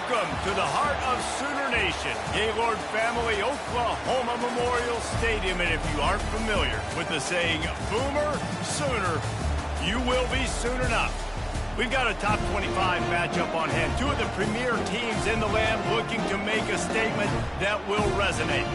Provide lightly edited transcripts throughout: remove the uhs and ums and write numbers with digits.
Welcome to the heart of Sooner Nation, Gaylord Family Oklahoma Memorial Stadium. And if you aren't familiar with the saying, Boomer Sooner, you will be soon enough. We've got a top 25 matchup on hand. Two of the premier teams in the land looking to make a statement that will resonate.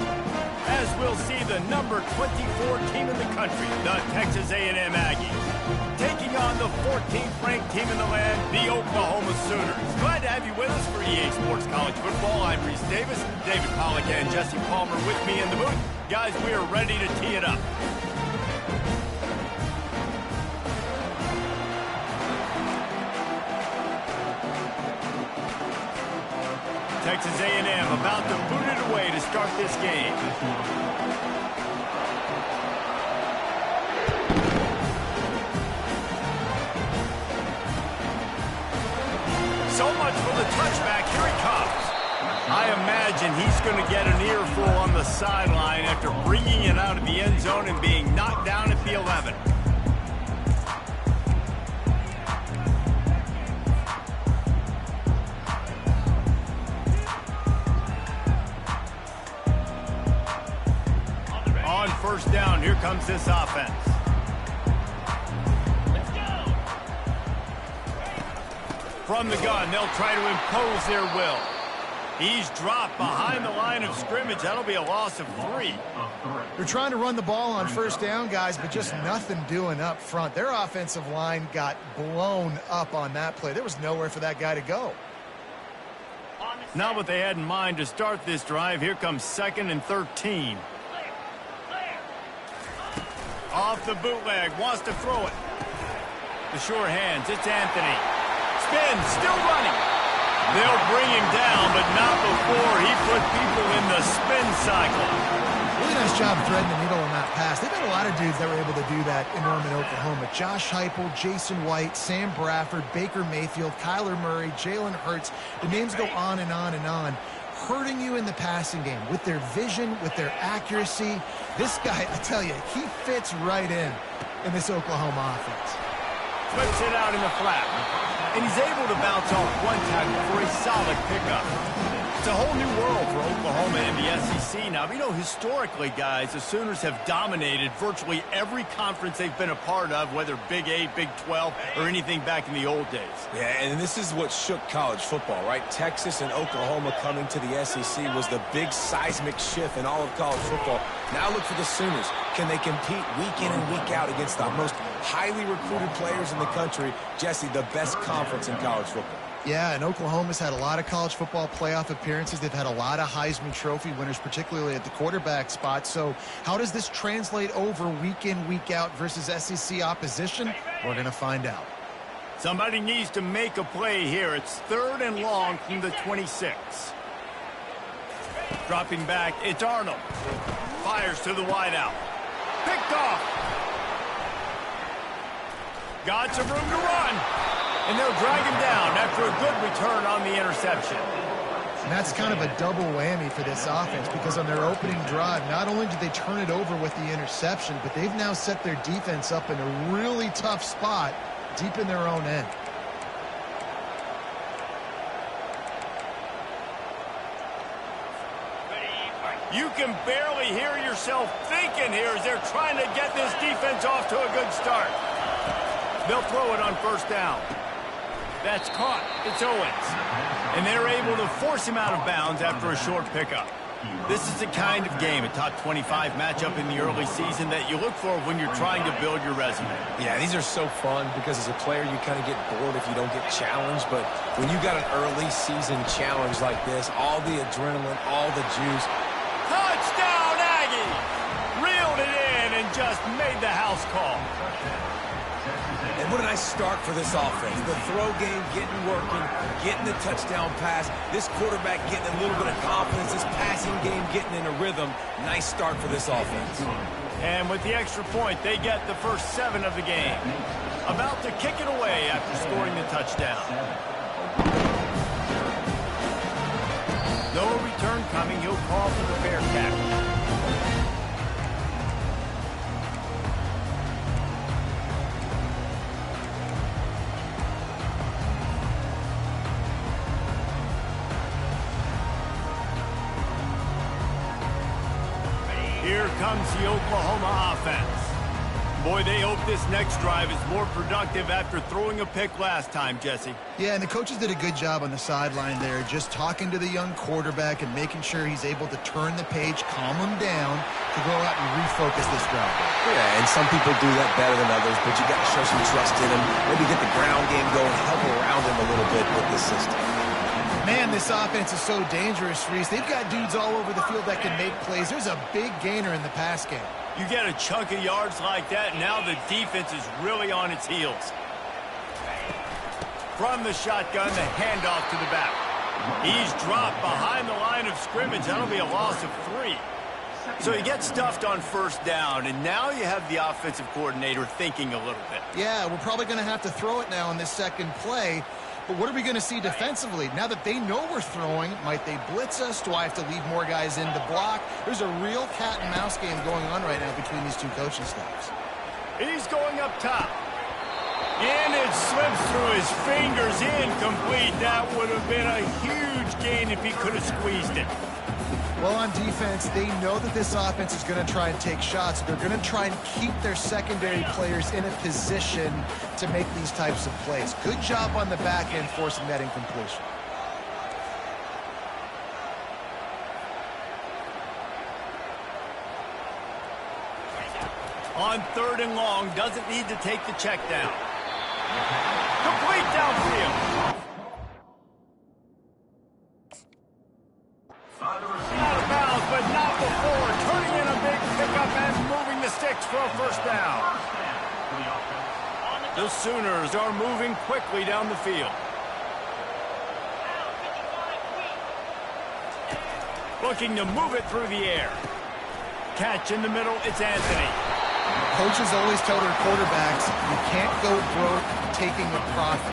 As we'll see the number 24 team in the country, the Texas A&M Aggies, taking on the 14th ranked team in the land, the Oklahoma Sooners. Glad to have you with us for EA Sports College Football. I'm Reese Davis, David Pollack and Jesse Palmer with me in the booth. Guys, we are ready to tee it up. Texas A&M about to boot it away to start this game. So much for the touchback. Here he comes. I imagine he's going to get an earful on the sideline after bringing it out of the end zone and being knocked down at the 11. On first down, here comes this offense. Let's go. From the gun, they'll try to impose their will. He's dropped behind the line of scrimmage. That'll be a loss of 3. They're trying to run the ball on first down, guys, but just nothing doing up front. Their offensive line got blown up on that play. There was nowhere for that guy to go. Not what they had in mind to start this drive. Here comes 2nd and 13. Off the bootleg, wants to throw it. The sure hands, it's Anthony. Spin, still running. They'll bring him down, but not before he put people in the spin cycle. Really nice job threading the needle on that pass. They've got a lot of dudes that were able to do that in Norman, Oklahoma. Josh Heupel, Jason White, Sam Bradford, Baker Mayfield, Kyler Murray, Jalen Hurts. The names go on and on and on. Hurting you in the passing game with their vision, with their accuracy. This guy, I tell you, he fits right in this Oklahoma offense. Flips it out in the flat. And he's able to bounce off one tackle for a solid pickup. It's a whole new world for Oklahoma and the SEC now. You know, historically, guys, the Sooners have dominated virtually every conference they've been a part of, whether Big 8, Big 12, or anything back in the old days. Yeah, and this is what shook college football, right? Texas and Oklahoma coming to the SEC was the big seismic shift in all of college football. Now look for the Sooners. Can they compete week in and week out against the most highly recruited players in the country? Jesse, the best conference in college football. Yeah, and Oklahoma's had a lot of college football playoff appearances. They've had a lot of Heisman Trophy winners, particularly at the quarterback spot. So how does this translate over week in, week out versus SEC opposition? We're going to find out. Somebody needs to make a play here. It's 3rd and long from the 26. Dropping back, it's Arnold. Fires to the wideout. Picked off. Got some room to run. And they'll drag him down after a good return on the interception. And that's kind of a double whammy for this offense because on their opening drive, not only did they turn it over with the interception, but they've now set their defense up in a really tough spot deep in their own end. You can barely hear yourself thinking here as they're trying to get this defense off to a good start. They'll throw it on first down. That's caught. It's Owens. And they're able to force him out of bounds after a short pickup. This is the kind of game, a top 25 matchup in the early season, that you look for when you're trying to build your resume. Yeah, these are so fun because as a player, you kind of get bored if you don't get challenged. But when you got an early season challenge like this, all the adrenaline, all the juice. Touchdown, Aggie! Reeled it in and just made the house call. And what a nice start for this offense. The throw game getting working, getting the touchdown pass. This quarterback getting a little bit of confidence. This passing game getting in a rhythm. Nice start for this offense. And with the extra point, they get the first 7 of the game. About to kick it away after scoring the touchdown. No return coming. He'll call for the Bearcat. Here comes the Oklahoma offense. Boy, they hope this next drive is more productive after throwing a pick last time, Jesse. Yeah, and the coaches did a good job on the sideline there, just talking to the young quarterback and making sure he's able to turn the page, calm him down, to go out and refocus this drive. Yeah, and some people do that better than others, but you got to show some trust in him. Maybe get the ground game going, help around him a little bit with this system. Man, this offense is so dangerous, Reese. They've got dudes all over the field that can make plays. There's a big gainer in the pass game. You get a chunk of yards like that, and now the defense is really on its heels. From the shotgun, the handoff to the back. He's dropped behind the line of scrimmage. That'll be a loss of 3. So he gets stuffed on first down, and now you have the offensive coordinator thinking a little bit. Yeah, we're probably going to have to throw it now in this second play. But what are we going to see defensively? Now that they know we're throwing, might they blitz us? Do I have to leave more guys in to block? There's a real cat and mouse game going on right now between these two coaching staffs. He's going up top. And it slips through his fingers, incomplete. That would have been a huge gain if he could have squeezed it. Well, on defense, they know that this offense is going to try and take shots. They're going to try and keep their secondary players in a position to make these types of plays. Good job on the back end forcing that incompletion. On 3rd and long, doesn't need to take the check down. Complete downfield. Out of bounds, but not before. Turning in a big pickup and moving the sticks for a first down. The Sooners are moving quickly down the field. Looking to move it through the air. Catch in the middle, it's Anthony. Coaches always tell their quarterbacks, you can't go broke taking a profit.